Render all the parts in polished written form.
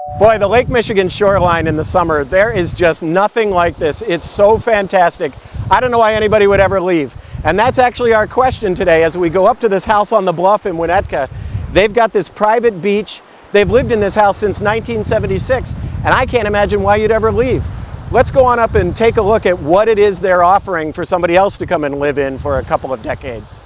Boy, the Lake Michigan shoreline in the summer, there is just nothing like this. It's so fantastic. I don't know why anybody would ever leave. And that's actually our question today as we go up to this house on the bluff in Winnetka. They've got this private beach. They've lived in this house since 1976, and I can't imagine why you'd ever leave. Let's go on up and take a look at what it is they're offering for somebody else to come and live in for a couple of decades.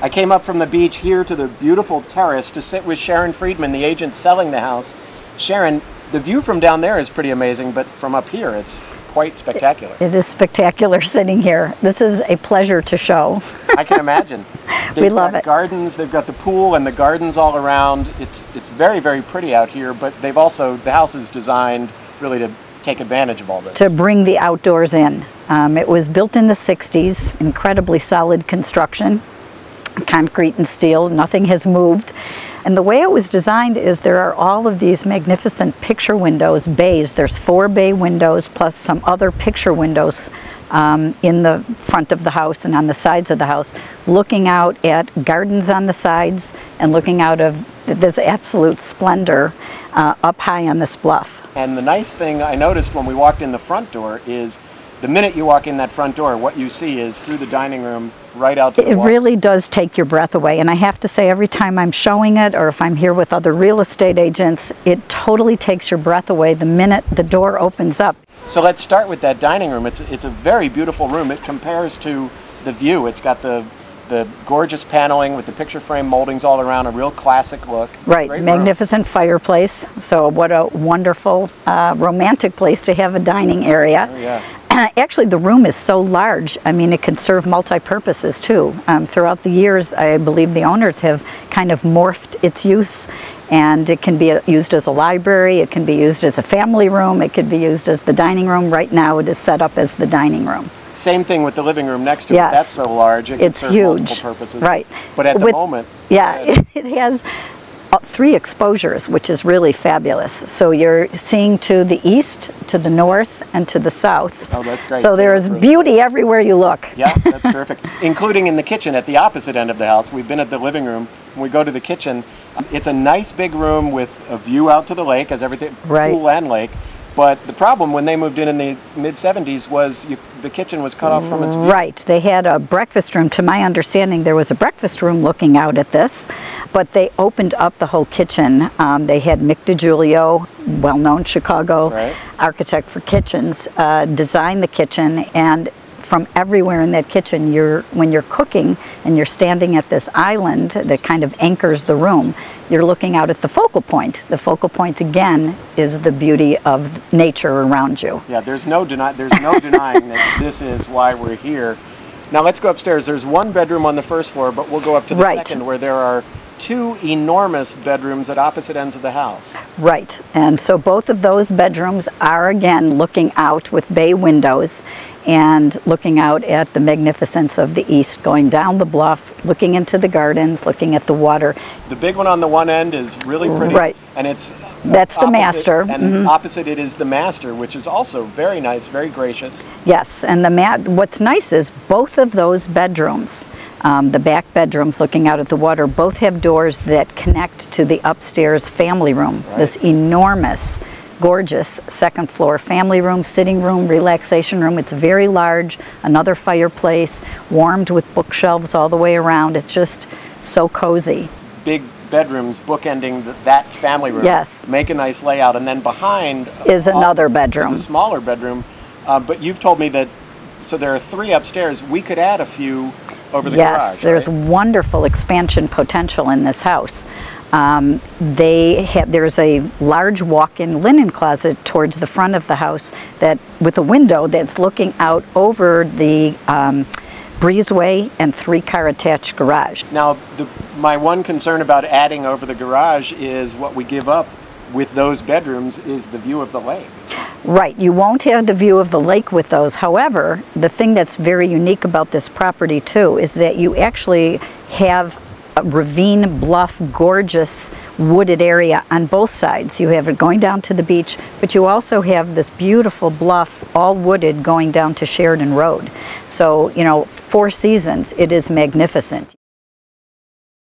I came up from the beach here to the beautiful terrace to sit with Sharon Friedman, the agent selling the house. Sharon, the view from down there is pretty amazing, but from up here it's quite spectacular. It is spectacular sitting here. This is a pleasure to show. I can imagine. We love it. Gardens, they've got the pool and the gardens all around. It's very, very pretty out here, but they've also, the house is designed really to take advantage of all this. To bring the outdoors in. It was built in the 60s, incredibly solid construction, concrete and steel, nothing has moved. And the way it was designed is there are all of these magnificent picture windows, bays. There's 4 bay windows plus some other picture windows in the front of the house and on the sides of the house, looking out at gardens on the sides and looking out of this absolute splendor up high on this bluff. And the nice thing I noticed when we walked in the front door is the minute you walk in that front door, what you see is through the dining room right out to the wall. It really does take your breath away, and I have to say every time I'm showing it or if I'm here with other real estate agents, it totally takes your breath away the minute the door opens up. So let's start with that dining room. It's a very beautiful room. It compares to the view. It's got the gorgeous paneling with the picture frame moldings all around, a real classic look. Right, magnificent fireplace. So what a wonderful romantic place to have a dining area. Oh, yeah. Actually, the room is so large, I mean, it can serve multi-purposes too. Throughout the years, I believe the owners have kind of morphed its use, and it can be used as a library, it can be used as a family room, it can be used as the dining room. Right now, it is set up as the dining room. Same thing with the living room next to it. Yes. That's so large, it can serve huge. multiple purposes. Right. But at the moment... Yeah, it has 3 exposures, which is really fabulous. So you're seeing to the east, to the north, and to the south. Oh, that's great. So there's beauty everywhere you look. Yeah, that's terrific. Including in the kitchen at the opposite end of the house. We've been at the living room. When we go to the kitchen, it's a nice big room with a view out to the lake, as everything, pool and lake. But the problem when they moved in the mid-70s was the kitchen was cut off from its view. Right. They had a breakfast room. To my understanding, there was a breakfast room looking out at this, but they opened up the whole kitchen. They had Mick DiGiulio, well-known Chicago architect for kitchens, design the kitchen, and from everywhere in that kitchen, when you're cooking and you're standing at this island that kind of anchors the room, you're looking out at the focal point. The focal point, again, is the beauty of nature around you. Yeah, there's no denying that this is why we're here. Now let's go upstairs. There's 1 bedroom on the first floor, but we'll go up to the second where there are 2 enormous bedrooms at opposite ends of the house. Right, and so both of those bedrooms are again looking out with bay windows and looking out at the magnificence of the east, going down the bluff, looking into the gardens, looking at the water. The big one on the one end is really pretty, and that's the master. And opposite it is the master, which is also very nice, very gracious. Yes, and what's nice is both of those bedrooms, the back bedrooms looking out at the water, both have doors that connect to the upstairs family room. This enormous, gorgeous second floor family room, sitting room, relaxation room. It's very large, another fireplace, warmed with bookshelves all the way around. It's just so cozy. Big bedrooms bookending that family room. Yes. Make a nice layout, and then behind is another bedroom. Is a smaller bedroom, but you've told me that, so there are 3 upstairs. We could add a few over the garage. Yes, there's wonderful expansion potential in this house. There's a large walk-in linen closet towards the front of the house with a window that's looking out over the breezeway and 3-car attached garage. Now, my one concern about adding over the garage is what we give up with those bedrooms is the view of the lake. Right, you won't have the view of the lake with those. However, the thing that's very unique about this property too is that you actually have a ravine, bluff, gorgeous wooded area on both sides. You have it going down to the beach, but you also have this beautiful bluff, all wooded, going down to Sheridan Road. So, you know, 4 seasons, it is magnificent.